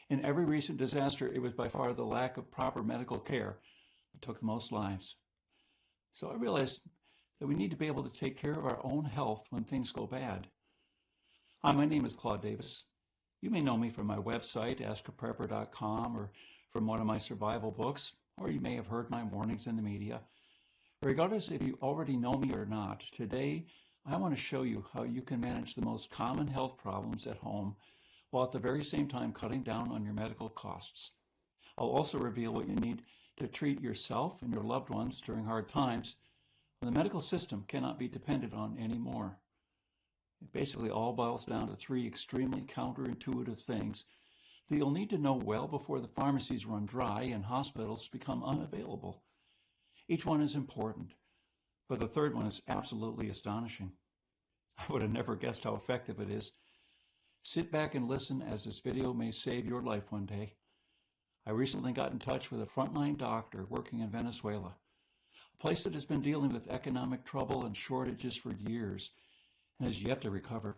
In every recent disaster, it was by far the lack of proper medical care that took the most lives. So I realized that we need to be able to take care of our own health when things go bad. Hi, my name is Claude Davis. You may know me from my website, askaprepper.com, or from one of my survival books, or you may have heard my warnings in the media. Regardless if you already know me or not, today I want to show you how you can manage the most common health problems at home while at the very same time cutting down on your medical costs. I'll also reveal what you need to treat yourself and your loved ones during hard times when the medical system cannot be depended on anymore. It basically all boils down to three extremely counterintuitive things that you'll need to know well before the pharmacies run dry and hospitals become unavailable. Each one is important, but the third one is absolutely astonishing. I would have never guessed how effective it is. Sit back and listen, as this video may save your life one day. I recently got in touch with a frontline doctor working in Venezuela, a place that has been dealing with economic trouble and shortages for years and has yet to recover.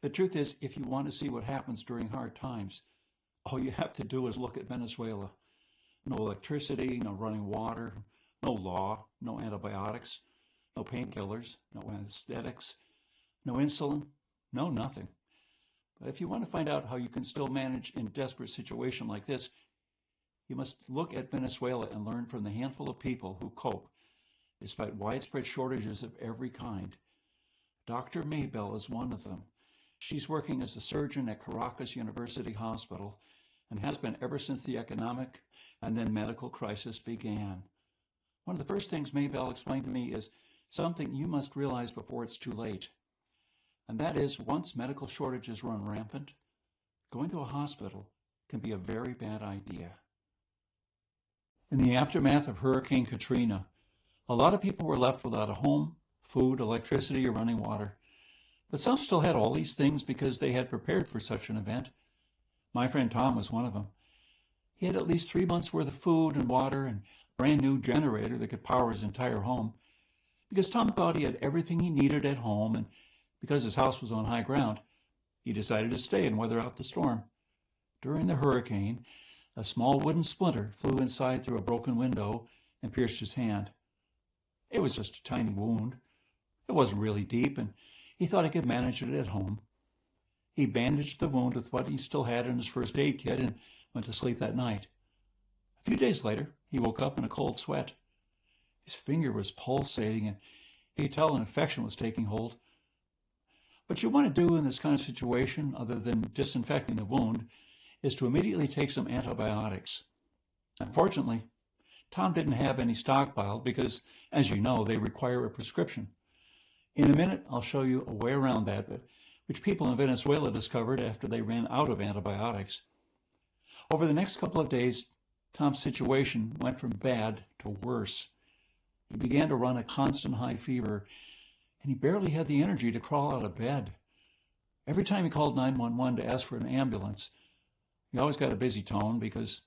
The truth is, if you want to see what happens during hard times, all you have to do is look at Venezuela. No electricity, no running water, no law, no antibiotics, no painkillers, no anesthetics, no insulin, no nothing. But if you want to find out how you can still manage in a desperate situation like this, you must look at Venezuela and learn from the handful of people who cope, despite widespread shortages of every kind. Dr. Maybell is one of them. She's working as a surgeon at Caracas University Hospital and has been ever since the economic and then medical crisis began. One of the first things Maybell explained to me is something you must realize before it's too late. And that is, once medical shortages run rampant, going to a hospital can be a very bad idea. In the aftermath of Hurricane Katrina, a lot of people were left without a home, food, electricity, or running water. But some still had all these things because they had prepared for such an event. My friend Tom was one of them. He had at least 3 months' worth of food and water and a brand new generator that could power his entire home. Because Tom thought he had everything he needed at home, and because his house was on high ground, he decided to stay and weather out the storm. During the hurricane, a small wooden splinter flew inside through a broken window and pierced his hand. It was just a tiny wound. It wasn't really deep, and he thought he could manage it at home. He bandaged the wound with what he still had in his first aid kit and went to sleep that night. A few days later, he woke up in a cold sweat. His finger was pulsating, and he could tell an infection was taking hold. What you want to do in this kind of situation, other than disinfecting the wound, is to immediately take some antibiotics. Unfortunately, Tom didn't have any stockpiled because, as you know, they require a prescription. In a minute, I'll show you a way around that, which people in Venezuela discovered after they ran out of antibiotics. Over the next couple of days, Tom's situation went from bad to worse. He began to run a constant high fever, and he barely had the energy to crawl out of bed. Every time he called 911 to ask for an ambulance, he always got a busy tone because,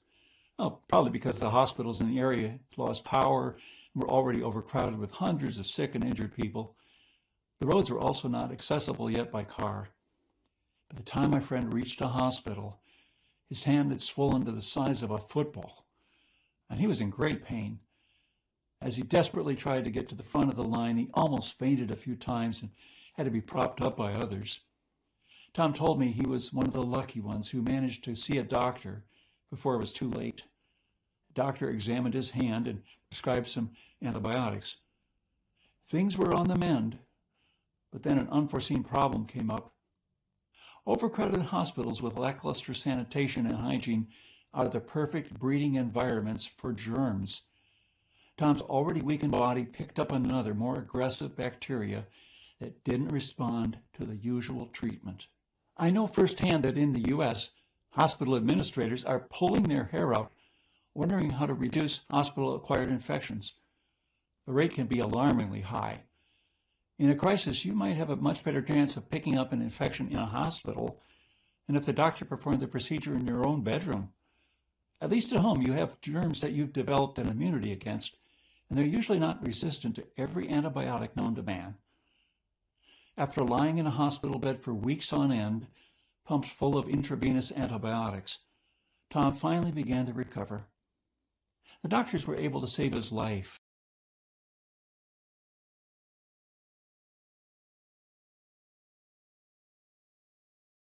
probably because the hospitals in the area lost power and were already overcrowded with hundreds of sick and injured people. The roads were also not accessible yet by car. By the time my friend reached a hospital, his hand had swollen to the size of a football, and he was in great pain. As he desperately tried to get to the front of the line, he almost fainted a few times and had to be propped up by others. Tom told me he was one of the lucky ones who managed to see a doctor before it was too late. The doctor examined his hand and prescribed some antibiotics. Things were on the mend, but then an unforeseen problem came up. Overcrowded hospitals with lackluster sanitation and hygiene are the perfect breeding environments for germs. Tom's already weakened body picked up another, more aggressive bacteria that didn't respond to the usual treatment. I know firsthand that in the U.S., hospital administrators are pulling their hair out, wondering how to reduce hospital-acquired infections. The rate can be alarmingly high. In a crisis, you might have a much better chance of picking up an infection in a hospital than if the doctor performed the procedure in your own bedroom. At least at home, you have germs that you've developed an immunity against, and they're usually not resistant to every antibiotic known to man. After lying in a hospital bed for weeks on end, pumped full of intravenous antibiotics, Tom finally began to recover. The doctors were able to save his life,